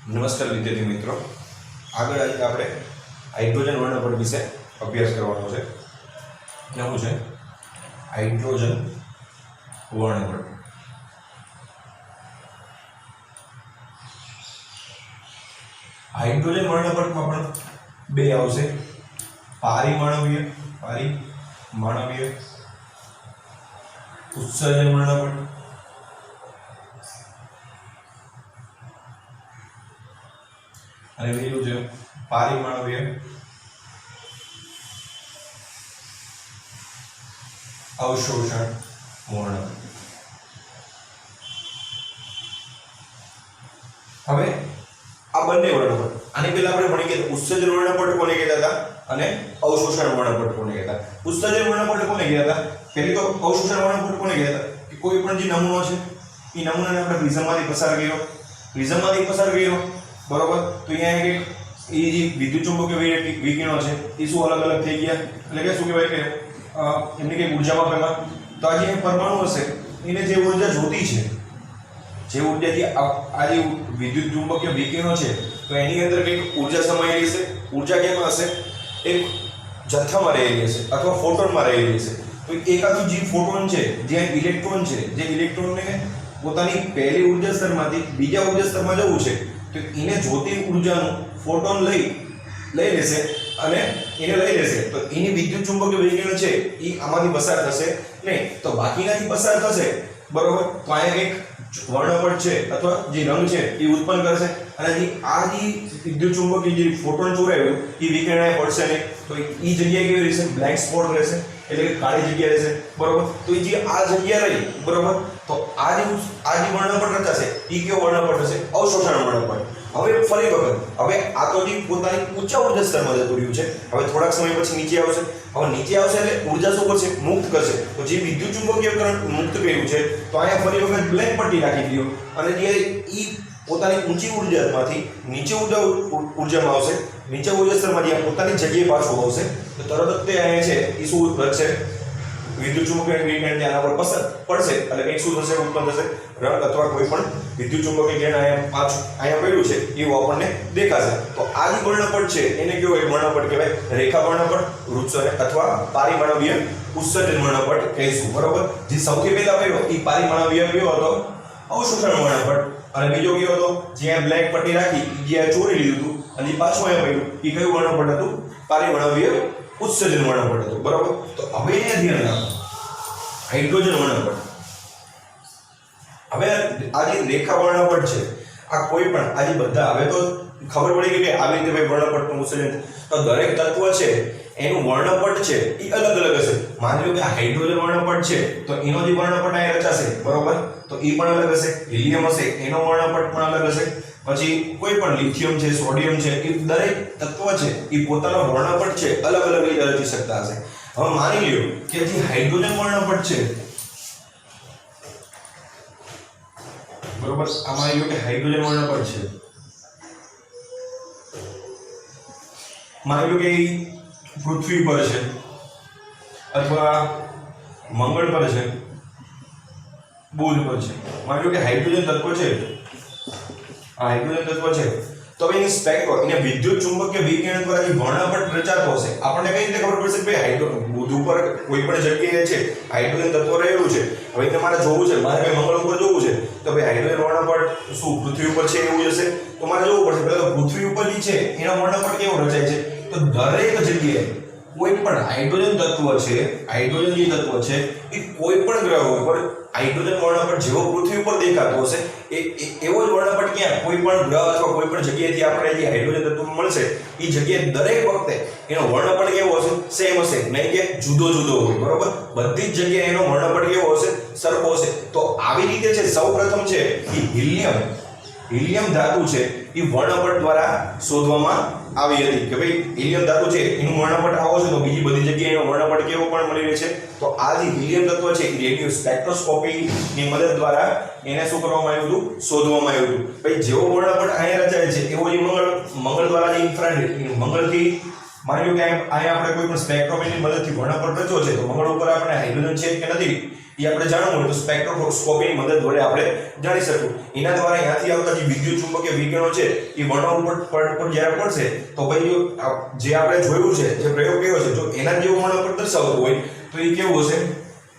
નમસ્કાર વિદ્યાર્થી મિત્રો, આગળ આજે આપણે હાઇડ્રોજન વર્ણપટ વિશે અભ્યાસ કરવાનો છે. શું છે હાઇડ્રોજન વર્ણપટ? હાઇડ્રોજન વર્ણપટમાં પણ બે આવશે, પારિમાણવીય ઉત્સર્જન વર્ણપટ અને બીજું છે પારિમાણવીય અવશોષણ વર્ણપટ. હવે આ બંને વર્ણપટ, આની પહેલા આપણે ભણી ગયા ઉત્સર્જન વર્ણપટ કોને કહેતા હતા અને અવશોષણ વર્ણપટ કોને કહેતા. ઉત્સર્જન વર્ણપટ કોને કહેતા હતા? પહેલી તો અવશોષણ વર્ણપટ કોને કહેતા હતા કે કોઈ પણ જે નમૂનો છે એ નમૂનાને આપણે પ્રિઝમમાંથી પસાર કર્યો, બરોબર, તો અહીંયા એક એ જે વિદ્યુત ચુંબકીય વિકિરણો છે એ શું અલગ અલગ થઈ ગયા, એટલે કે શું કહેવાય કે એમની કઈ ઉર્જામાં પહેલા તો આ જે પરમાણુ હશે એને જે ઉર્જા જોતી છે, જે ઉર્જાથી આ જે વિદ્યુત ચુંબકીય વિકિરણો છે તો એની અંદર કંઈક ઉર્જા સમાયેલી હશે. ઉર્જા કેમાં હશે? એક જથ્થામાં રહેલી હશે અથવા ફોટોનમાં રહેલી હશે. તો એકાદું જે ફોટોન છે, જે ઇલેક્ટ્રોન છે, જે ઇલેક્ટ્રોનને પોતાની પહેલી ઉર્જા સ્તરમાંથી બીજા ઉર્જા સ્તરમાં જવું છે તો એને જોતી ઉર્જાનું ફોટોન લઈ લેશે અને એને લઈ લેશે તો એની વિદ્યુત ચુંબકીય વિકિરણ છે એ આમાંથી પસાર થશે નહીં, તો બાકીનાથી પસાર થશે, બરોબર. તો અહીંયા એક વર્ણપટ છે અથવા જે રંગ છે એ ઉત્પન્ન કરશે અને જે આ જે વિદ્યુત ચુંબકીય જે ફોટોન ચોરાયું એ વિકિરણ અહીંયા પડશે નહીં, તો એ જગ્યાએ કેવી રહેશે? બ્લેક સ્પોટ રહેશે, એટલે કે કાળી જગ્યા રહેશે, બરોબર. તો એ જે આ જગ્યા રહી, બરોબર, તો આ જે વર્ણપટ રચાશે એ કયો વર્ણપટ હશે? અવશોષણ વર્ણપટ. હવે ફરી વખત, હવે આ તો જે પોતાની ઊંચા ઉર્જા સ્તરમાં જતું રહ્યું છે, હવે થોડાક સમય પછી નીચે આવશે. હવે નીચે આવશે એટલે ઉર્જા શું કરશે? મુક્ત કરશે. તો જે વિદ્યુત ચુંબકીય કરંટ મુક્ત કર્યું છે તો અહીંયા ફરી વખત બ્લેક પટ્ટી રાખી દો અને જે ઈ પોતાની ઊંચી ઉર્જામાંથી નીચે ઉર્જામાં આવશે, નીચે ઉર્જા સ્તરમાં જ્યાં પોતાની જગ્યાએ પાછું આવશે તો તરત જ તે અહીંયા છે એ શું રચશે? વિદ્યુત ચુંબકીય કિરણ તેના પર પસાર પડશે એટલે કંઈક શું થશે? ઉત્પન્ન થશે રંગ અથવા કોઈ પણ વિદ્યુત ચુંબકીય કિરણ અહીંયા પડ્યું છે એવું આપણને દેખાશે. તો આ જે વર્ણપટ છે એને કેવો વર્ણપટ કહેવાય? રેખા વર્ણપટ, અથવા પારિમાણવીય ઉત્સર્જન વર્ણપટ કહીશું, બરોબર. જે સૌથી પહેલા પડ્યો એ પારિમાણવીય કયો હતો? અવશોષણ વર્ણપટ. અને બીજો કયો હતો? જ્યાં બ્લેક પટ્ટી રાખી જ્યાં ચોરી લીધું હતું અને પાછું અહીંયા પડ્યું એ કયું વર્ણપટ હતું? પારિમાણવીય ઉત્સર્જન વર્ણપટ હતું, બરોબર. તો હવે અહીંયા ધ્યાન રાખો હાઇડ્રોજન વર્ણપટ. હવે આ જે રેખા વર્ણપટ છે આ કોઈ પણ આજે બધા હવે તો ખબર પડી ગઈ કે આવી રીતે ભાઈ વર્ણપટનું ઉત્સર્જન, તો દરેક તત્વ છે એનું વર્ણપટ છે એ અલગ અલગ હશે. માની લો કે હાઇડ્રોજન વર્ણપટ છે તો એનો જે વર્ણપટ અહીં રચાશે, બરોબર, તો એ પણ અલગ હશે. હિલિયમ હશે એનો વર્ણપટ પણ અલગ હશે. પછી કોઈ પણ લિથિયમ છે, સોડિયમ છે, એ દરેક તત્વ છે એ પોતાનો વર્ણપટ છે અલગ અલગ રીતે રચી શકતા હશે. હવે માની લ્યો કે જે હાઇડ્રોજન વર્ણપટ છે, બરોબર, આ માની લો કે હાઇડ્રોજન વર્ણપટ છે, માની લો કે પૃથ્વી પર છે અથવા મંગળ પર છે, બુધ પર છે. માની લો કે હાઇડ્રોજન તત્વ છે, આ હાઇડ્રોજન તત્વ છે, તો એની સ્પેક્ટ્રો એને વિદ્યુત ચુંબકીય વિકિરણ દ્વારા જે વર્ણપટ રચાતો હશે આપણને કઈ રીતે ખબર પડશે કે ભાઈ બુધ ઉપર કોઈ પણ જગ્યાએ છે હાઇડ્રોજન તત્વ રહેલું છે. હવે તમારે જોવું છે, મારે ભાઈ મંગળ ઉપર જોવું છે તો ભાઈ હાઇડ્રોજન વર્ણપટ શું પૃથ્વી ઉપર છે એવું જશે? તો મારે જોવું પડશે પહેલા તો પૃથ્વી ઉપર જે છે એનો વર્ણપટ કેવો રચાય છે? તો દરેક જગ્યાએ કોઈ પણ હાઇડ્રોજન તત્વ છે, હાઇડ્રોજન જે તત્વ છે એ કોઈ પણ ગ્રહ ઉપર હાઇડ્રોજન વર્ણપટ જેવો પૃથ્વી ઉપર દેખાતો હશે એવો જ વર્ણપટ ક્યાં કોઈ પણ ગ્રહ અથવા કોઈ પણ જગ્યાએથી આપણે જે હાઇડ્રોજન તત્વ મળશે એ જગ્યાએ દરેક વખતે એનો વર્ણપટ કેવો હશે? સેમ હશે, નહીં કે જુદો જુદો હોય, બરોબર. બધી જ જગ્યાએ એનો વર્ણપટ કેવો હશે? સરખો હશે. તો આવી રીતે છે સૌપ્રથમ છે એ હિલિયમ ધાતુ છે એ વર્ણપટ દ્વારા શોધવામાં આવી હતી કે ભાઈ હિલિયમ ધાતુ છે એનું વર્ણપટ આવો છે તો બીજી બધી જગ્યાએ એનો વર્ણપટ કેવો પણ મળી રહે છે. તો આ જે હિલિયમ તત્વ છે એ રેડિયો સ્પેક્ટ્રોસ્કોપી ની મદદ દ્વારા એને શું કરવામાં આવ્યું હતું? શોધવામાં આવ્યું હતું. ભાઈ જેવો વર્ણપટ અહીંયા રચાય છે એવો જે મંગળ દ્વારા જે ઇન્ફ્રારેડ મંગળથી માની લો કે અહીંયા આપણે કોઈ પણ સ્પેક્ટ્રોમીટરની મદદથી વર્ણપટ રચ્યો છે તો મંગળ ઉપર આપણે હાઇડ્રોજન છે કે નથી એ આપણે જાણવું હોય તો સ્પેક્ટ્રોસ્કોપીની મદદ વડે આપણે જાણી શકું. એના દ્વારા અહીંયાથી આવતા જે વિદ્યુત ચુંબકીય વિકિરણો છે એ વર્ણપટ પર જ્યારે પડશે તો ભાઈ જે આપણે જોયું છે, જે પ્રયોગ કર્યો છે, જો એના જેવો વર્ણપટ દર્શાવતો હોય તો એ કેવું હશે?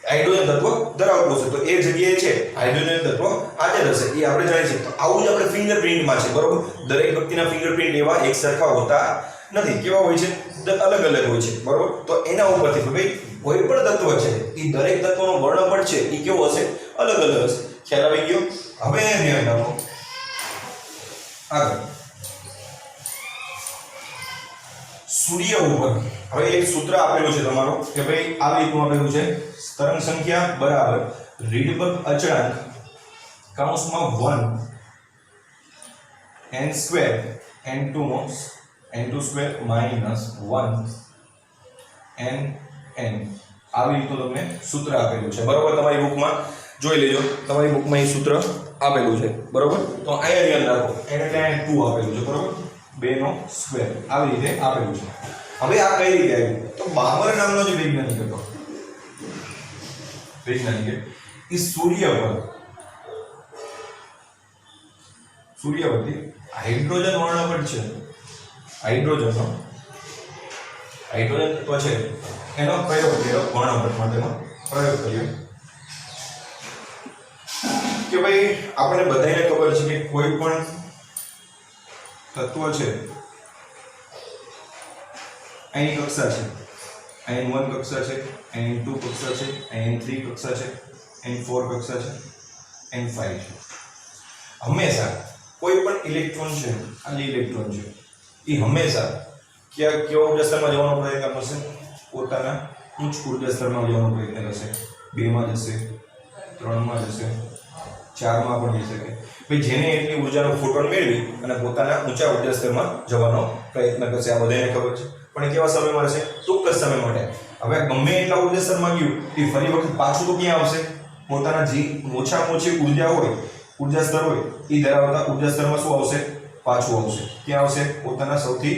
હાઇડ્રોજન તત્વ ધરાવતું હશે. તો એ જગ્યાએ છે હાઇડ્રોજન તત્વ હાજર હશે, એ આપણે જાણી શકીએ. તો આવું જ આપણે ફિંગરપ્રિન્ટમાં છે, બરોબર. દરેક વ્યક્તિના ફિંગરપ્રિન્ટ એવા એક સરખા હોતા નથી. કેવા હોય છે? અલગ અલગ હોય છે, બરોબર. તો એના ઉપરથી ભાઈ કોઈ પણ તત્વ છે એ દરેક તત્વનો વર્ણપટ છે એ કેવો હશે? અલગ અલગ હશે. ખ્યાલ આવી ગયો? હવે ધ્યાન રાખો આગળ સૂર્ય ઉપર હવે એક સૂત્ર આપેલું છે તમારું કે ભાઈ આવી રીતનું આપેલું છે તરંગ સંખ્યા બરાબર રીડબર્ગ અચળાંક કૌંસમાં 1 n square n2 square minus 1 n આવી રીતનું તમને સૂત્ર આપેલું છે, બરોબર. તમારી બુકમાં જોઈ લેજો, તમારી બુકમાં એ સૂત્ર આપેલું છે, બરોબર. તો અહીંયા ધ્યાન રાખો, એને ત્યાં 2 આપેલું છે, બરોબર. 2 નો સ્ક્વેર આવી રીતે આપેલું છે. હવે આ કઈ રીતે આવ્યું? તો બાબર નામનો જે વૈજ્ઞાનિક હતો, એ સૂર્ય પરથી હાઇડ્રોજન વર્ણપટ છે, હાઇડ્રોજન તત્વ છે એનો પ્રયોગ કર્યો, વર્ણપટ માટેનો પ્રયોગ કર્યો કે ભાઈ આપણે બધાને ખબર છે કે કોઈ પણ તત્વ છે અહીં કક્ષા છે, અહીં 1 કક્ષા છે, અહીં 2 કક્ષા છે, અહીં 3 કક્ષા છે, અહીં 4 કક્ષા છે, અહીં 5 છે. હંમેશા કોઈ પણ ઇલેક્ટ્રોન છે, આ જે ઇલેક્ટ્રોન છે એ હંમેશા કેવા ઉર્જા સ્તરમાં જવાનો પ્રયત્ન કરશે? પોતાના ઉચ્ચ ઉર્જા સ્તરમાં જવાનો પ્રયત્ન કરશે. 2 માં જશે, 3 માં જશે, 4 માં પણ જઈ શકે. ભાઈ જેને એટલી ઉર્જાનો ફોટોન મેળવી અને પોતાના ઊંચા ઉર્જા સ્તરમાં જવાનો પ્રયત્ન કરશે. આ બધાને ખબર છે, પણ એ કેવા સમયમાં રહેશે? ચોક્કસ સમય માટે. હવે ગમે એટલા ઉર્જા સ્તરમાં ગયું એ ફરી વખત પાછું તો ક્યાં આવશે? પોતાના જે ઓછામાં ઓછી ઉર્જા સ્તર હોય એ ધરાવતા ઉર્જા સ્તરમાં શું આવશે? પાછું આવશે. ક્યાં આવશે? પોતાના સૌથી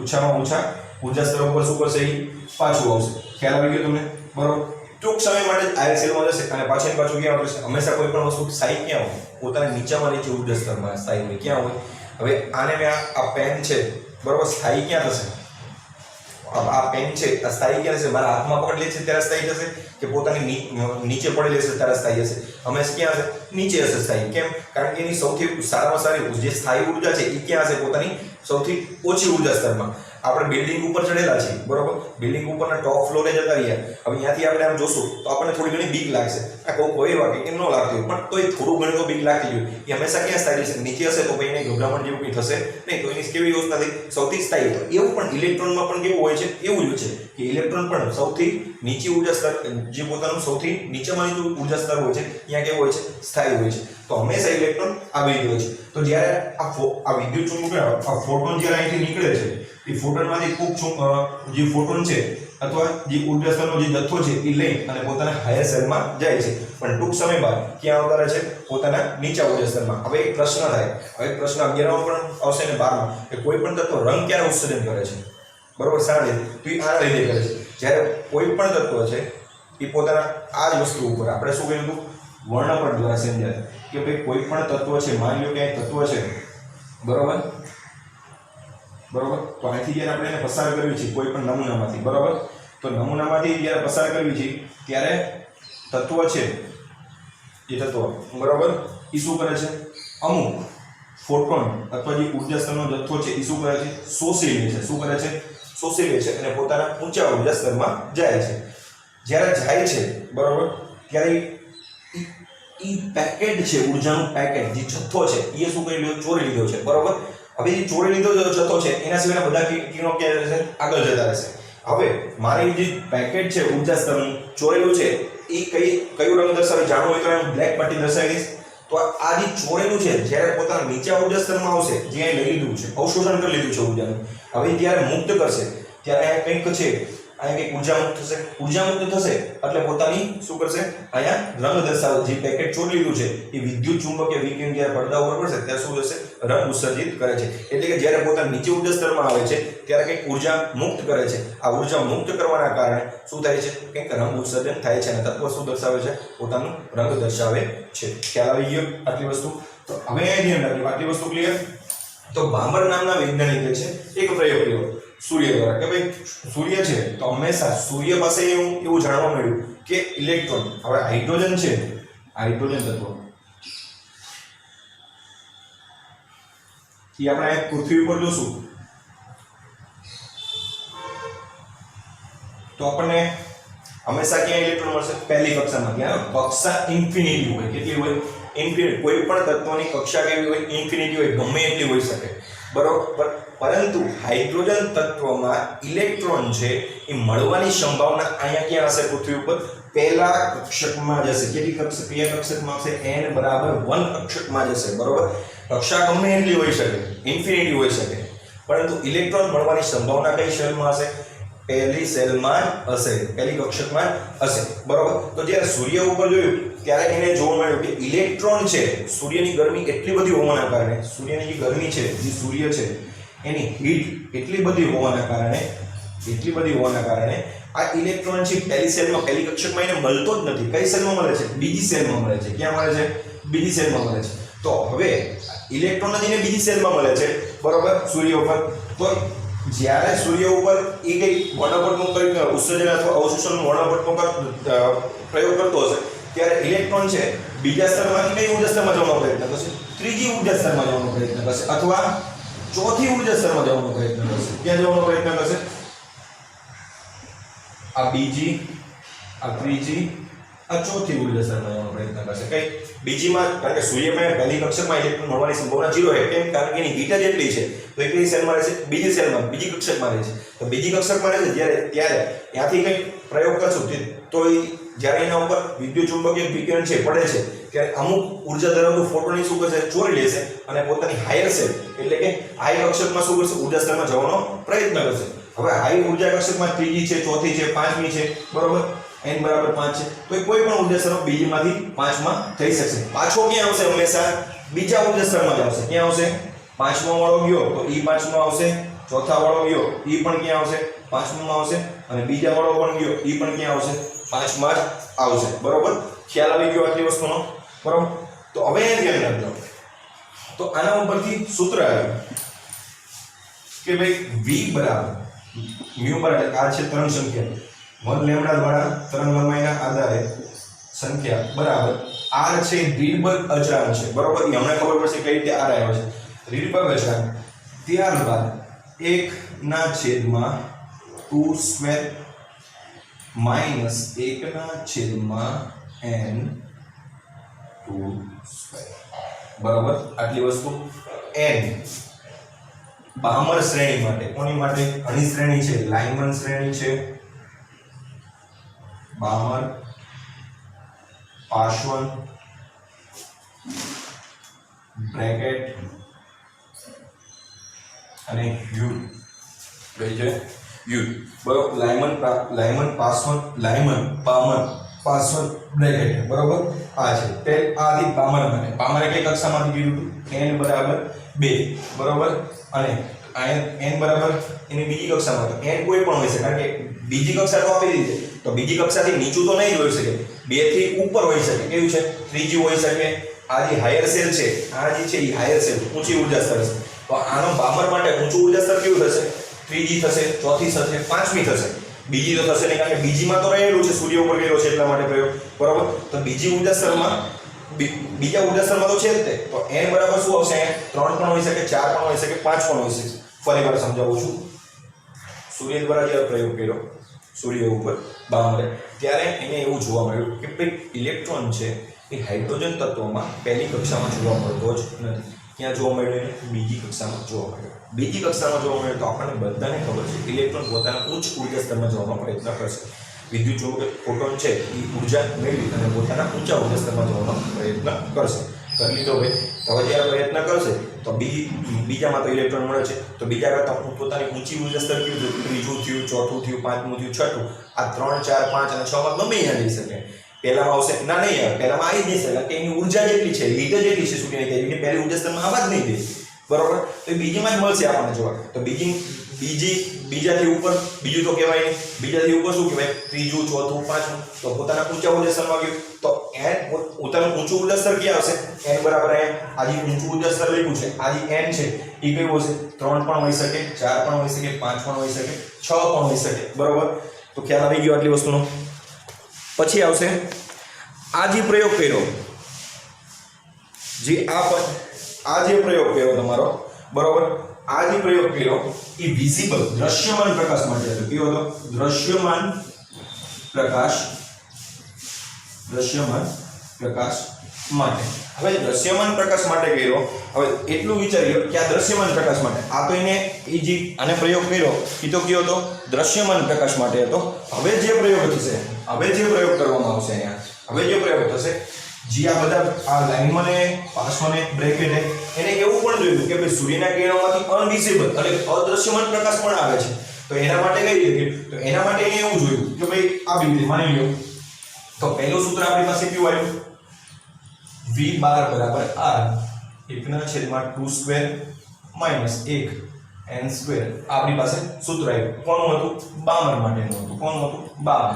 ઓછામાં ઓછા ઉર્જા સ્તર ઉપર શું કરશે? એ પાછું આવશે. ખ્યાલ આવી ગયો તમને? બરોબર. ટૂંક સમય માટે આઈએસએલમાં જશે અને પાછળ ક્યાં આવશે? હંમેશા કોઈ પણ વસ્તુ સ્થાયી ક્યાં હોય? પોતાના નીચે ઉર્જા સ્તરમાં સ્થાયી હોય. ક્યાં હોય? હવે આને મેં આ પેન છે, બરોબર, સ્થાયી ક્યાં થશે? આ પેન છે આ સ્થાયી ક્યાં થશે? મારા હાથમાં પકડી લે છે ત્યારે સ્થાયી થશે કે પોતાની નીચે પડેલી હશે ત્યારે સ્થાયી હશે? હંમેશા ક્યાં હશે? નીચે હશે સ્થાયી. કેમ? કારણ કે એની સૌથી સારામાં સારી જે સ્થાયી ઉર્જા છે એ ક્યાં હશે? પોતાની સૌથી ઓછી ઉર્જા સ્તરમાં. આપણે બિલ્ડિંગ ઉપર ચડેલા છીએ, બરોબર. બિલ્ડિંગ ઉપરના ટોપ ફ્લોરે જતા રહ્યા. હવે ત્યાંથી આપણે આમ જોશું તો આપણને થોડી ઘણી બીક લાગશે. આ કોઈ વાગે કે ન લાગતી હોય, પણ તોય થોડું ઘણું તો બીક લાગતી હોય. એ હંમેશા ક્યાં સ્થાયી છે? નીચે હશે તો ભાઈ એને ગભરામણ જેવું કંઈ થશે નહીં. તો એની કેવી વ્યવસ્થા થઈ? સૌથી સ્થાયી. તો એવું પણ ઇલેક્ટ્રોનમાં પણ કેવું હોય છે? એવું જ છે કે ઇલેક્ટ્રોન પણ સૌથી નીચી ઉર્જા સ્તર, જે પોતાનું સૌથી નીચેમાં નીચું ઉર્જા સ્તર હોય છે ત્યાં કેવું હોય છે? સ્થાયી હોય છે. તો હંમેશા ઇલેક્ટ્રોન આવી રીતે હોય છે. તો જ્યારે આ વિદ્યુત ચુંબકીય ફોટોન જ્યારે અહીંથી નીકળે છે એ ફોટોનમાંથી ખૂબ જે ફોટોન છે અથવા જે ઉર્જા સ્તરનો જે જથ્થો છે એ લઈ અને પોતાના હાયર સેલમાં જાય છે, પણ ટૂંક સમય બાદ ક્યાં આવતા રહે છે? પોતાના નીચા ઉર્જા સ્તરમાં. હવે એક પ્રશ્ન થાય, હવે પ્રશ્ન 11માં પણ આવશે ને 12માં, કે કોઈ પણ તત્વ રંગ ક્યારે ઉત્સર્જન કરે છે? બરોબર, શાના લીધે? તો એ આના લીધે કરે છે. જ્યારે કોઈ પણ તત્વ છે એ પોતાના આ જ વસ્તુ ઉપર આપણે શું કહ્યું હતું? વર્ણપટ દ્વારા સમજાય કે ભાઈ કોઈ પણ તત્વ છે, માની લો કે આ તત્વ છે, બરોબર, તો અહીંથી જ્યારે આપણે એને પસાર કરવી છે કોઈ પણ નમૂનામાંથી, બરોબર, તો નમૂનામાંથી જ્યારે પસાર કરવી છે ત્યારે તત્વ છે એ તત્વ, બરોબર, એ શું કરે છે? અમુક ફોટોન અથવા જે ઉર્જા સ્તરનો જથ્થો છે એ શું કરે છે? શોષી લે છે. શું કરે છે? શોષી લે છે અને પોતાના ઊંચા ઉર્જા સ્તરમાં જાય છે. જ્યારે જાય છે, બરોબર, ત્યારે એ પેકેટ છે, ઉર્જાનું પેકેટ, જે જથ્થો છે એ શું કરી લીધો? ચોરી લીધો છે, બરોબર. હવે એ ચોરી લીધો જથ્થો છે એના સિવાયના બધા કિરણો ક્યાં રહેશે? આગળ જતા રહેશે. હવે મારી જે પેકેટ છે ઉર્જા સ્તરનું ચોરેલું છે એ કયું રંગ દર્શાવે? જાણવું હોય તો એમ બ્લેક પટ્ટી દર્શાવી દઈશ. તો આ જે ચોરેલું છે જ્યારે પોતાના નીચા ઉર્જા સ્તરમાં આવશે, જ્યાં લઈ લીધું છે, અવશોષણ કરી લીધું છે ઉર્જાનું, હવે જ્યારે મુક્ત કરશે ત્યારે કંઈક છે અહીંયા કઈ ઊર્જા મુક્ત થશે, ઊર્જા મુક્ત થશે એટલે પોતાની શું કરશે, અહીંયા રંગ દર્શાવે, જે પેકેટ ચોર લીધું છે એ વિદ્યુત ચુંબકીય વિકિરણ જ્યારે પડદા ઉપર પડશે ત્યારે શું થશે, રંગ ઉત્સર્જિત કરે છે. એટલે કે જ્યારે પોતાના નીચે ઊર્જા સ્તરમાં આવે છે ત્યારે કંઈક ઊર્જા મુક્ત કરે છે. આ ઊર્જા મુક્ત કરવાના કારણે શું થાય છે, કંઈક રંગ ઉત્સર્જન થાય છે અને તત્વ શું દર્શાવે છે, પોતાનું રંગ દર્શાવે છે. ખ્યાલ આવી ગયો આટલી વસ્તુ? તો હવે ધ્યાન રાખજો, આટલી વસ્તુ ક્લિયર? તો બામર નામના વૈજ્ઞાનિકે છે એક પ્રયોગ કર્યો સૂર્ય દ્વારા, કે ભાઈ સૂર્ય છે તો હંમેશા સૂર્ય પાસે એવું જાણવા મળ્યું કે ઇલેક્ટ્રોન, હવે હાઇડ્રોજન છે, હાઇડ્રોજન તત્વ એ આપણે પૃથ્વી ઉપર જોશું તો આપણને હંમેશા ક્યાં ઇલેક્ટ્રોન મળશે, પહેલી કક્ષામાં. ક્યાં? કક્ષા ઇન્ફિનિટી હોય. કેટલી હોય? ઇન્ફિનિટી. કોઈ પણ તત્વની કક્ષા કેવી હોય? ઇન્ફિનિટી હોય, ગમે એટલી હોઈ શકે, બરોબર. પરંતુ હાઇડ્રોજન તત્વમાં ઇલેક્ટ્રોન છે એ મળવાની સંભાવના અહીંયા ક્યાં હશે, પૃથ્વી ઉપર પહેલા કક્ષકમાં જશે. કેટલી કક્ષક, કયા કક્ષકમાં હશે? n બરાબર 1 કક્ષકમાં જશે, બરોબર. કક્ષા ગમે એટલી હોઈ શકે, ઇન્ફિનિટી હોઈ શકે, પરંતુ ઇલેક્ટ્રોન મળવાની સંભાવના કઈ સેલમાં હશે? પહેલી સેલમાં હશે, પહેલી કક્ષકમાં હશે, બરોબર. તો જ્યારે સૂર્ય ઉપર જોયું ત્યારે એને જોવા મળ્યું કે ઇલેક્ટ્રોન છે, સૂર્યની ગરમી એટલી બધી હોવાના કારણે, સૂર્યની જે ગરમી છે, જે સૂર્ય છે એની હીટ એટલી બધી હોવાના કારણે આ ઇલેક્ટ્રોન છે પહેલી સેલમાં, પહેલી કક્ષકમાં એને મળતો જ નથી. કઈ સેલમાં મળે છે? બીજી સેલમાં મળે છે. ક્યાં મળે છે? બીજી સેલમાં મળે છે. તો હવે ઇલેક્ટ્રોન જઈને બીજી સેલમાં મળે છે, બરોબર, સૂર્ય ઉપર. તો જ્યારે સૂર્ય ઉપર એ કઈ વર્ણપટનું કંઈક ઉત્સર્જન અથવા અવશોષણનું વર્ણપટનો પ્રયોગ કરતો હશે ત્યારે ઇલેક્ટ્રોન છે બીજા સ્તરમાંથી કઈ ઊર્જા સ્તરમાં જવાનો પ્રયત્ન કરશે? ત્રીજી ઊર્જા સ્તરમાં જવાનો પ્રયત્ન કરશે અથવા ચોથી ઊર્જા સ્તરમાં જવાનો પ્રયત્ન કરશે. ક્યાં જવાનો પ્રયત્ન કરશે? આ બીજી, આ ત્રીજી, આ ચોથી ઊર્જા સ્તરમાં જવાનો પ્રયત્ન કરશે. કઈ? બીજીમાં, કારણ કે સૂર્યમાં પહેલી કક્ષકમાં ઇલેક્ટ્રોન મળવાની સંભાવના 0 છે. કેમ? કારણ કે એની હીટ જ એટલી છે. તો એ કઈ સેલમાં રહેશે? બીજી સેલમાં, બીજી કક્ષકમાં રહે છે. તો બીજી કક્ષકમાં રહે છે ત્યારે ત્યાંથી કંઈ પ્રયોગ કરશું તો જ્યારે એના ઉપર વિદ્યુત ચુંબકીય વિકિરણ છે પડે છે ત્યારે અમુક ઊર્જા ધરાવતું ફોટોન શું કરશે? ચોરી લેશે અને પોતાની હાયર સેલ એટલે કે હાઈ કક્ષકમાં શું કરશે? ઊર્જા સ્તરમાં જવાનો પ્રયત્ન કરશે. હવે હાઈ ઊર્જા કક્ષકમાં ત્રીજી છે, ચોથી છે, પાંચમી છે, બરોબર, n બરાબર 5 છે. તો કોઈ પણ ઊર્જા સ્તર બીજીમાંથી 5 માં જઈ શકશે. પાછો ક્યાં આવશે? હંમેશા બીજા ઊર્જા સ્તરમાં જ આવશે. ક્યાં આવશે? 5મા વાળો ગયો તો ઈ 5માં આવશે, ચોથા વાળો ગયો ઈ પણ ક્યાં આવશે? 5માં આવશે, અને બીજા વાળો પણ ગયો ઈ પણ ક્યાં આવશે? 5માં જ આવશે, બરોબર. ખ્યાલ આવી ગયો આટલી વસ્તુનો, બરોબર. તો હવે ધ્યાન રાખજો. તો આના ઉપરથી સૂત્ર આવ્યું કે ભાઈ v બરાબર μ બરાબર આ છે તરંગ સંખ્યા 1 લેમ્ડા દ્વારા તરંગ લંબાઈના આધારે સંખ્યા બરાબર r છે રીડબર્ગ અચળાંક છે, બરોબર. એ હમણાં ખબર પડશે કઈ રીતે r આવ્યો છે. રીડબર્ગ અચળાંક, ત્યારબાદ 1/2 સ્ક્વેર માઈનસ 1/n2 સ્ક્વેર, બરોબર. આટલી વસ્તુ n બામર શ્રેણી માટે. કોની માટે? ઘણી શ્રેણી છે, લાઇમન શ્રેણી છે, બામર, પાશ્વન, બ્રેકેટ અને યુ કઈ છે? યુ, બરોબર. લાઇમન પાશ્વન, બામર, પાશ્વન, બ્રેકેટ, બરોબર. આ છે તે આથી બામર માટે. બામર એટલે કક્ષામાંથી કીધું n બરાબર 2, બરોબર. અને n બરાબર એની બીજી કક્ષામાં, તો n કોઈ પણ હોય છે, કારણ કે બીજી કક્ષા તો આપી દીધી, તો બીજી કક્ષાથી નીચું તો નહીં જ હોઈ શકે, 2 થી ઉપર હોઈ શકે. કેવું છે? ત્રીજી હોઈ શકે. આ જે હાયર સેલ છે, આ જે છે એ હાયર સેલ ઊંચી ઊર્જા સ્તર છે. તો આનો બામર માટે ઊંચું ઊર્જા સ્તર કેવું થશે? ત્રીજી થશે, ચોથી થશે, પાંચમી થશે. બીજી તો થશે નહીં, કારણ કે બીજીમાં તો રહેલું છે, સૂર્ય ઉપર ગયેલો છે એટલા માટે પ્રયોગ, બરોબર. તો બીજી ઊર્જા સ્તરમાં, બીજા ઊર્જા સ્તરમાં તો છે જ તે. તો n બરાબર શું આવશે? 3 પણ હોઈ શકે, 4 પણ હોઈ શકે, 5 પણ હોઈ શકે. ફરી વાર સમજાવું છું. સૂર્ય દ્વારા જ્યારે પ્રયોગ કર્યો સૂર્ય ઉપર બામરે, ત્યારે એને એવું જોવા મળ્યું કે ભાઈ ઇલેક્ટ્રોન છે એ હાઇડ્રોજન તત્વમાં પહેલી કક્ષામાં જોવા મળતો જ નથી. ક્યાં જોવા મળ્યો? બીજી કક્ષામાં જોવા મળ્યો. બીજી કક્ષામાં જોવા મળ્યો તો આપણને બધાને ખબર છે ઇલેક્ટ્રોન પોતાના ઉચ્ચ ઊર્જા સ્તરમાં જવાનો પ્રયત્ન કરશે. વિદ્યુત ચુંબકીય ફોટોન છે એ ઊર્જા મેળવી અને પોતાના ઊંચા ઊર્જા સ્તરમાં જવાનો પ્રયત્ન કરશે. કરી લીધો ભાઈ. તો હવે જ્યારે પ્રયત્ન કરશે તો બીજામાં તો ઇલેક્ટ્રોન મળે છે, તો બીજા કરતાં પોતાની ઊંચી ઉર્જા સ્તર કેવું છે, ત્રીજું થયું, ચોથું થયું, પાંચમું થયું, છઠ્ઠું, આ 3, 4, 5 અને 6 માં ગમે ત્યાં જઈ શકે. પહેલામાં આવશે ના નહીં આવે, પહેલામાં આવી જ નહીં શકે, કે એની ઉર્જા જેટલી છે, લીટ જેટલી છે સૂર્યની, કે એની પહેલી ઉર્જા સ્તરમાં આવવા જ નહીં દે, બરોબર. તો એ બીજીમાં જ મળશે આપણને જોવા. તો બીજાથી ઉપર બીજું તો કહેવાય નહીં, બીજાથી ઉપર શું કહેવાય, ત્રીજું, ચોથું, પાંચમું. તો પોતાના ઊંચા ઉર્જા સ્તરમાં ગયું તો n પોતાનું ઊંચું ઉર્જા સ્તર ક્યાં આવશે, n બરાબર n. આ જે ઊંચું ઉર્જા સ્તર લખ્યું છે, આ જે n છે એ કયું હશે, 3 પણ હોઈ શકે, 4 પણ હોઈ શકે, 5 પણ હોઈ શકે, 6 પણ હોઈ શકે, બરોબર. તો ખ્યાલ આવી ગયો આટલી વસ્તુનો. પછી આવશે આ જે પ્રયોગ કર્યો, જે આ જે પ્રયોગ કર્યો તમારો, બરોબર. આ જે પ્રયોગ કર્યો એ વિઝિબલ દ્રશ્યમાન પ્રકાશ માટે હતો. કેવો હતો? દ્રશ્યમાન પ્રકાશ માટે. હવે દ્રશ્યમાન પ્રકાશ માટે કર્યો. હવે એટલું વિચારી લો કે આ દ્રશ્યમાન પ્રકાશ માટે, આ તો એને એ જે આને પ્રયોગ કર્યો એ તો કયો હતો, દ્રશ્યમાન પ્રકાશ માટે હતો. હવે જે પ્રયોગ થશે, હવે જે પ્રયોગ કરવામાં આવશે અહીંયા, હવે જે પ્રયોગ થશે, જે આ બધા આ લાઈનમાંને પાસમાંને બ્રેકેટ એને એવું પણ જોયું કે ભાઈ સૂર્યના કિરણોમાંથી અનવિઝિબલ એટલે અદ્રશ્યમાન પ્રકાશ પણ આવે છે. તો એના માટે કઈ રીતે? તો એના માટે એને એવું જોયું કે ભાઈ આ રીતે માની લો તો પહેલું સૂત્ર આપણી પાસે કેવું આવ્યું, v બાર બરાબર r 1/2² માઈનસ 1 n² આપણી પાસે સૂત્ર આવ્યું. કોનું હતું? બામર માટેનું હતું. કોનું હતું? બામર,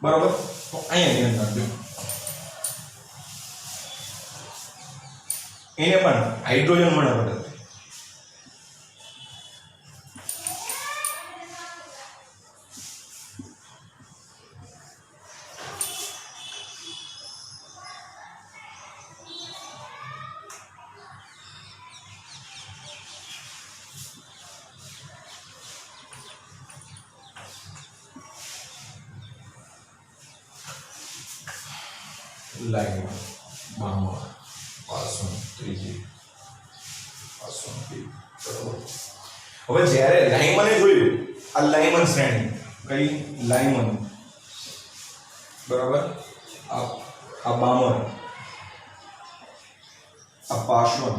બરોબર. તો અહીંયા ધ્યાન રાખજો, એને પણ હાઇડ્રોજન મળે પડે. લાઈન બામર પાસોન ત્રીજી પાસોન બરાબર. હવે જ્યારે લાઇમને જોયું, આ લાઇમન શ્રેણી કઈ લાઇમન, બરાબર. આ બામર, આ પાસોન,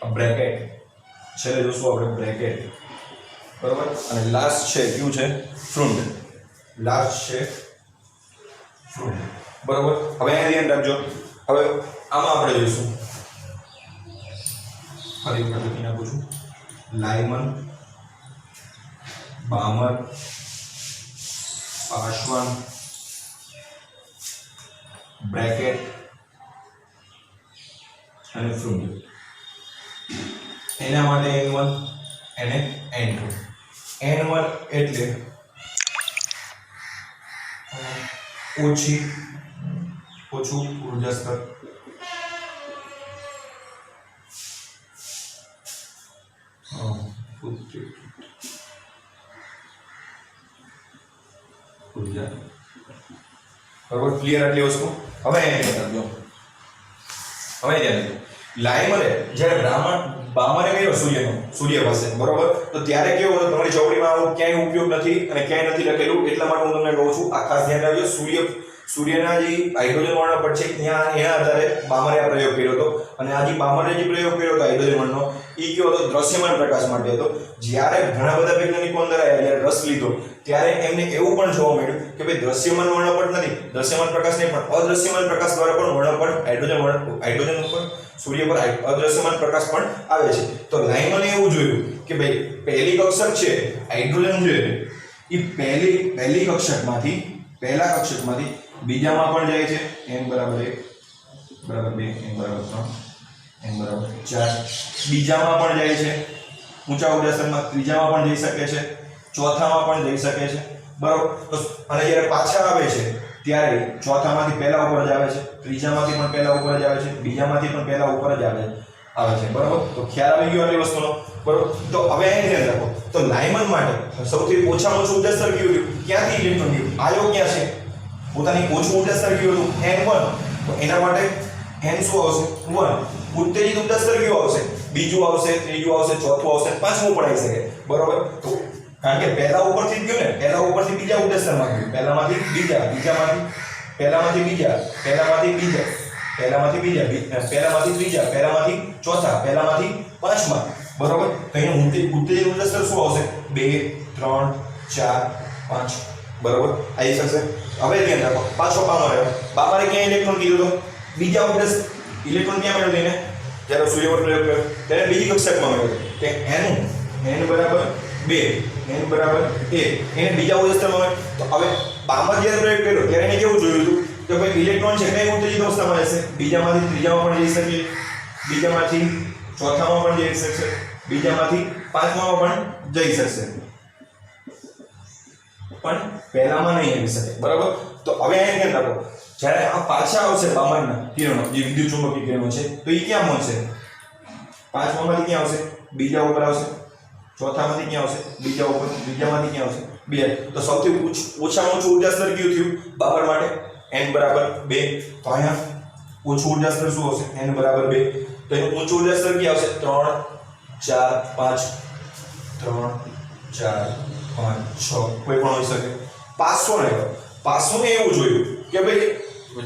આ બ્રેકેટ, છેલ્લે જોશું આપણે બ્રેકેટ, બરાબર. અને લાસ્ટ છે કયું છે? ફ્રુન્ટ. લાસ્ટ છે ફ્રુન્ટ, બરાબર. હવે અહીંયા ધ્યાન રાખજો. હવે આમાં આપણે જોઈશું, ફરી વખત લખી નાખું છું, લાઇમન, બામર, પાસવાન, બ્રેકેટ અને ફ્રુન્ટ. એના માટે n1 અને n2. n1 એટલે ઓછું ઉર્જા સ્તર, ઉર્જા, બરોબર. ક્લિયર આટલી વસ્તુ. હવે ધ્યાન રાખજો, લાઇમરે જ્યારે બામરે કર્યો સૂર્ય પાસે, બરોબર. તો ત્યારે કેવો હતો, તમારી ચોપડીમાં આવું ક્યાંય ઉપયોગ નથી અને ક્યાંય નથી લખેલું, એટલા માટે હું તમને કહું છું. આ ખાસ ધ્યાન રાખજો. સૂર્યના જે હાઇડ્રોજન વર્ણ પર છે એના આધારે બામરે આ પ્રયોગ કર્યો હતો. અને આ જે બામરે જે પ્રયોગ કર્યો હતો હાઇડ્રોજન વર્ણનો, એ કયો હતો? દ્રશ્યમાન પ્રકાશ માટે હતો. જ્યારે ઘણા બધા વૈજ્ઞાનિકો અંદર આવ્યા, જ્યારે રસ લીધો, ત્યારે એમને એવું પણ જોવા મળ્યું કે ભાઈ દ્રશ્યમાન વર્ણપટ નથી, દ્રશ્યમાન પ્રકાશ નહીં, પણ અદ્રશ્યમાન પ્રકાશ દ્વારા પણ વર્ણપટ હાઇડ્રોજન ઉપર સૂર્ય પર અદ્રશ્યમાન પ્રકાશ પણ આવે છે. તો લાઇમને એવું જોયું કે ભાઈ પહેલી કક્ષક છે હાઇડ્રોજન છે, એ પહેલી કક્ષકમાંથી પહેલા કક્ષકમાંથી બીજામાં પણ જાય છે, n બરાબર 1 બરાબર 2 n બરાબર 3 n બરાબર 4. બીજામાં પણ જાય છે ઊંચા ઉર્જા સ્તરમાં, ત્રીજામાં પણ જઈ શકે છે, ચોથામાં પણ જઈ શકે છે, બરાબર. અને જ્યારે પાછા આવે છે ત્યારે ચોથામાંથી પહેલા ઉપર જ આવે છે, ત્રીજામાંથી પણ પહેલા ઉપર જ આવે છે, બીજામાંથી પણ પહેલા ઉપર જ આવે છે, બરાબર. તો ખ્યાલ આવી ગયો આટલી વસ્તુનો, બરાબર. તો હવે અહીં ધ્યાન રાખો, તો લાઇમન માટે સૌથી ઓછામાં ઓછું ઉર્જા સ્તર કયું હતું, ક્યાંથી ઇલેક્ટ્રોન ગયું, આયો ક્યાં છે, પોતાની ઓછું ઉર્જા સ્તર કયું હતું, n1. તો એના માટે n શું આવશે? 1. ઉત્તેજિત ઉર્જા સ્તર કયું આવશે? બીજું આવશે, ત્રીજું આવશે, ચોથું આવશે, પાંચમું પણ આવી શકે, બરાબર. તો કારણ કે પહેલા ઉપરથી જ ગયું ને, પહેલા ઉપરથી બીજા ઉર્જા સ્તરમાં ગયું, પહેલામાંથી બીજા, બીજામાંથી પહેલામાંથી બીજા, પહેલામાંથી બીજા, પહેલામાંથી બીજા, પહેલામાંથી ત્રીજા, પહેલામાંથી ચોથા, પહેલામાંથી પાંચમા, બરોબર. તો એનું ઉત્તેજિત ઉર્જા સ્તર શું આવશે? 2 3 4 5, બરોબર. આવી શકશે. હવે ધ્યાન રાખો, પાછો બામા રહ્યો. બામારે ક્યાં ઇલેક્ટ્રોન કીધું તો બીજા ઉર્જા ઇલેક્ટ્રોન ક્યાં મેળવ્યો એને? જ્યારે સૂર્ય પર પ્રયોગ કર્યો ત્યારે બીજી કક્ષકમાં મેળવ્યો કે n બરાબર 2, n બરાબર 1, એને બીજા ઉર્જા સ્તરમાં મળે. તો હવે બામા જ્યારે પ્રયોગ કર્યો ત્યારે એને કેવું જોયું હતું કે ભાઈ ઇલેક્ટ્રોન છે કઈ ઉત્તેજિત અવસ્થામાં રહેશે? બીજામાંથી ત્રીજામાં પણ જઈ શકે, બીજામાંથી ચોથામાં પણ જઈ શકશે, બીજામાંથી પાંચમામાં પણ જઈ શકશે, પણ પહેલામાં નહીં આવી શકે, બરાબર. તો હવે અહીં ધ્યાન રાખો, જ્યારે આ પાછા આવશે બામરના કિરણો, જે વિદ્યુત ચુંબકીય કિરણો છે, તો એ ક્યાં મળશે? પાંચમામાંથી ક્યાં આવશે? બીજા ઉપર આવશે. ચોથામાંથી ક્યાં આવશે? બીજા ઉપર. બીજામાંથી ક્યાં આવશે? બીજા. તો સૌથી ઓછામાં ઓછું ઉર્જા સ્તર કયું થયું બાબર માટે? n બરાબર 2. તો અહીંયા ઓછું ઉર્જા સ્તર શું આવશે? n બરાબર 2. તો એનું ઊંચું ઉર્જા સ્તર ક્યાં આવશે? 3 4 5, 3 4 5 6, કોઈ પણ હોઈ શકે. 500 ને 500 એવું જોયું કે ભાઈ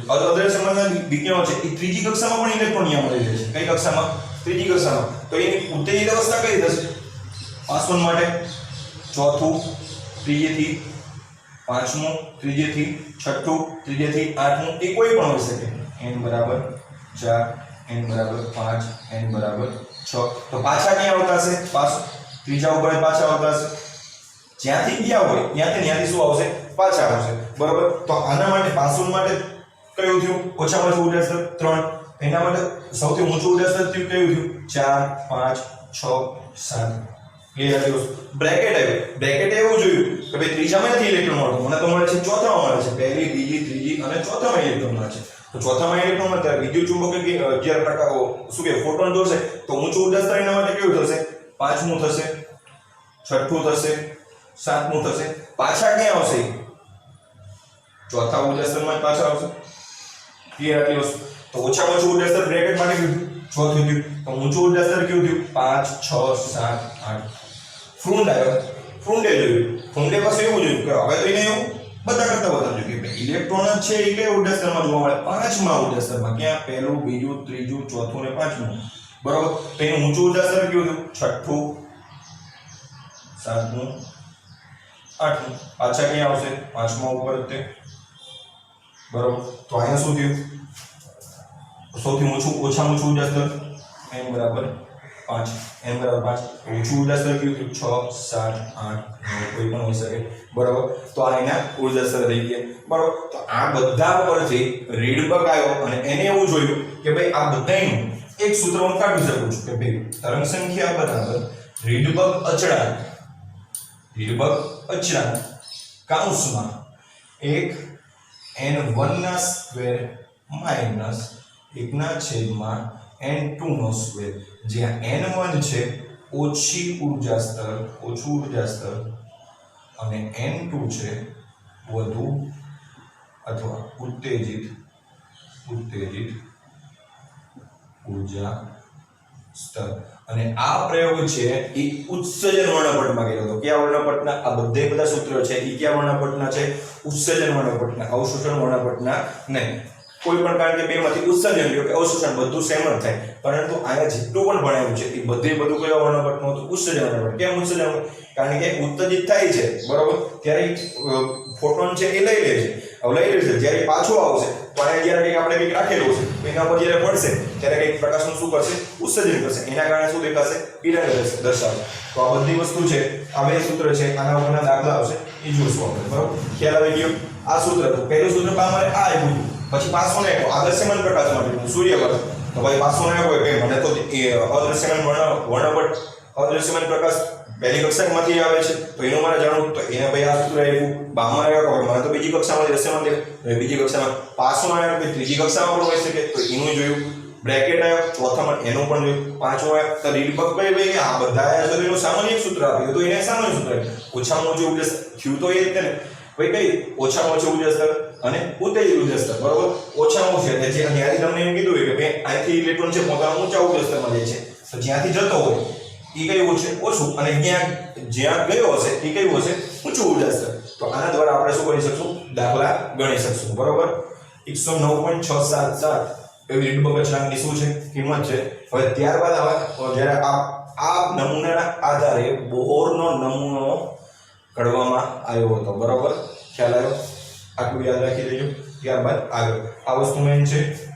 અદ્રશ્યમાનના વિજ્ઞાનો છે એ ત્રીજી કક્ષામાં પણ ઇલેક્ટ્રોન અહીંયા મળી રહે છે. કઈ કક્ષામાં? ત્રીજી કક્ષામાં. તો એની ઉત્તેજિત અવસ્થા કઈ થશે? 500 માટે ચોથું, ત્રીજેથી પાંચમું, ત્રીજેથી છઠ્ઠું, ત્રીજેથી આઠમું, એ કોઈ પણ હોઈ શકે. n બરાબર 4, n બરાબર 5, n બરાબર 6. તો પાછા ક્યાં આવતા હશે? ત્રીજા ઉપર પાછા આવતા હશે. જ્યાંથી ગયા હોય ત્યાંથી શું આવશે? પાછા આવશે, બરોબર. તો આના માટે 500 માટે કયું થયું? ઓછામાં ઓછું ઉર્જા સ્તર 3. એના માટે સૌથી ઊંચું ઉર્જા સ્તર થયું કયું થયું? 4 5 6 7. બ્રેકેટ આવ્યું. બ્રેકેટ એવું જોયું કે ભાઈ ત્રીજામાં નથી ઇલેક્ટ્રોન મળતો, મને તો મળે છે ચોથામાં મળે છે. પહેલી, બીજી, ત્રીજી અને ચોથામાં ઇલેક્ટ્રોન મળે છે. તો ચોથામાં ઇલેક્ટ્રોન મળે ત્યારે વિદ્યુત ચુંબકીય જ્યારે પ્રકાશ શું કે ફોટોન જોશે તો ઊંચું ઉર્જા સ્તર એના માટે કેવું થશે? પાંચમું થશે, છઠ્ઠું થશે, સાતમું થશે. પાછા ક્યાં આવશે? ચોથા ઉર્જા સ્તરમાં પાછા આવશે. ક્લિયર આટલી વસ્તુ. તો ઓછામાં ઓછું ઉર્જા સ્તર બ્રેકેટ માટે કેવું થયું? 6 થયું. તો ઊંચું ઉર્જા સ્તર કેવું થયું? 5 6 7 8. ફ્રુંડ આવ્યો. ફ્રુંડે જોયું. ફ્રુંડે પાસે એવું જોયું કે હવે તો એને એવું બધા કરતા વધારે જોયું કે ઇલેક્ટ્રોન જ છે એ કયા ઉર્જા સ્તરમાં જોવા મળે? પાંચમા ઉર્જા સ્તરમાં. ક્યાં? પહેલું, બીજું, ત્રીજું, ચોથું ને પાંચમું, બરોબર. તો એનું ઊંચું ઉર્જા સ્તર કેવું થયું? છઠ્ઠું, સાતમું, આઠમું. પાછા ક્યાં આવશે? પાંચમા ઉપર તે, બરોબર. તો અહીંયા શું થયું? સૌથી ઓછામાં ઓછું ઉર્જા સ્તર n બરાબર 5, n બરાબર 5. ઊંચું ઉર્જા સ્તર કયું? 6 7 8 9, કોઈ પણ હોઈ શકે, બરાબર. તો આ એના ઉર્જા સ્તર થઈ ગયા, બરાબર. તો આ બધા પરથી રીડબર્ગ આવ્યો અને એને એવું જોયું કે ભાઈ આ બધાનું એક સૂત્ર હું કાઢી શકું છું કે ભાઈ તરંગ સંખ્યા બરાબર રીડબર્ગ અચળાંક કૌંસમાં 1 n1 ના સ્ક્વેર માઈનસ 1 ના છેદમાં n2 નો સ્ક્વેર, જ્યાં n1 છે ઓછું ઉર્જા સ્તર અને n2 છે વધુ અથવા ઉત્તેજિત ઉર્જા સ્તર. અને આ પ્રયોગ છે એ ઉત્સર્જન વર્ણપટમાં કર્યો હતો. કયા વર્ણપટના? આ બધા સૂત્રો છે એ કયા વર્ણપટના છે? ઉત્સર્જન વર્ણપટના, અવશોષણ વર્ણપટના નહીં. કોઈ પણ કારણ કે બેમાંથી ઉત્સર્જન લ્યો કે અવશોષણ બધું સેમ જ થાય, પરંતુ આયા જેટલું પણ ભણાયું છે એ બધું કયા વર્ણપટનું હતું? ઉત્સર્જન વર્ણપટ. કેમ ઉત્સર્જન? કારણ કે ઉત્તેજિત થાય છે, બરોબર, ત્યારે ફોટોન છે એ લઈ લે છે. હવે લઈ લે છે જ્યારે પાછો આવશે તો અહીંયા જ્યારે આપણે કંઈક રાખેલું છે એના પર જ્યારે પડશે ત્યારે કંઈક પ્રકાશનું શું કરશે? ઉત્સર્જન કરશે. એના કારણે શું દેખાશે? કિરણ દર્શાવશે. તો આ બધી વસ્તુ છે, આ બે સૂત્ર છે, આના ઉપરના દાખલા આવશે એ જોઈશું આપણે, બરોબર. ખ્યાલ આવી ગયો? આ સૂત્ર હતું. પહેલું સૂત્ર અમારે આ આવ્યું, પછી 500 ને આપ્યો આદર્શ્યમાન પ્રકાશ માટે સૂર્ય પર. તો ભાઈ 500 ને આપ્યો કે મને તો અદૃશ્યમાન વર્ણપટ અદૃશ્યમાન પ્રકાશ પહેલી કક્ષામાંથી આવે છે તો એનું મારે જાણવું. તો એને ભાઈ આ સૂત્ર આપ્યું. બામા આવ્યો મને તો બીજી કક્ષામાં દ્રશ્યમાન દેખાય, બીજી કક્ષામાં 500 આવ્યો કે ત્રીજી કક્ષામાં પણ હોઈ શકે તો એનું જોયું. બ્રેકેટ આવ્યો ચોથામાં એનું પણ જોયું. પાંચમો આવ્યો તો રીડબર્ગ ભાઈ આ બધા આવ્યા છે તો એનું સામાન્ય સૂત્ર આપ્યું તો એને સામાન્ય સૂત્ર આપ્યું. ઓછામાં ઓછું ઉર્જા થયું તો એ જ ને ભાઈ કઈ? ઓછામાં ઓછું ઉર્જા સ્તર અને ઉત્તેજિત ઉર્જા સ્તર, બરોબર. ઓછામાં ઓછું એટલે જે અહીંયાથી તમને એમ કીધું હોય કે ભાઈ અહીંથી ઇલેક્ટ્રોન છે પોતાના ઊંચા ઉર્જા સ્તરમાં જાય છે તો જ્યાંથી જતો હોય એ કયું છે? ઓછું. અને જ્યાં ગયો હશે એ કયું હશે? ઊંચું ઉર્જા સ્તર. તો આના દ્વારા આપણે શું કરી શકશું? દાખલા ગણી શકશું, બરોબર. 109.677 એવી રિડબર્ગ અચળાંકની શું છે કિંમત છે. હવે ત્યારબાદ આવે તો જ્યારે આ નમૂનાના આધારે બોહરનો નમૂનો ઘડવામાં આવ્યો હતો. બરોબર, ખ્યાલ આવ્યો? આટલું યાદ રાખી લેજો. ત્યારબાદ આગળ આ વસ્તુ મેન છે.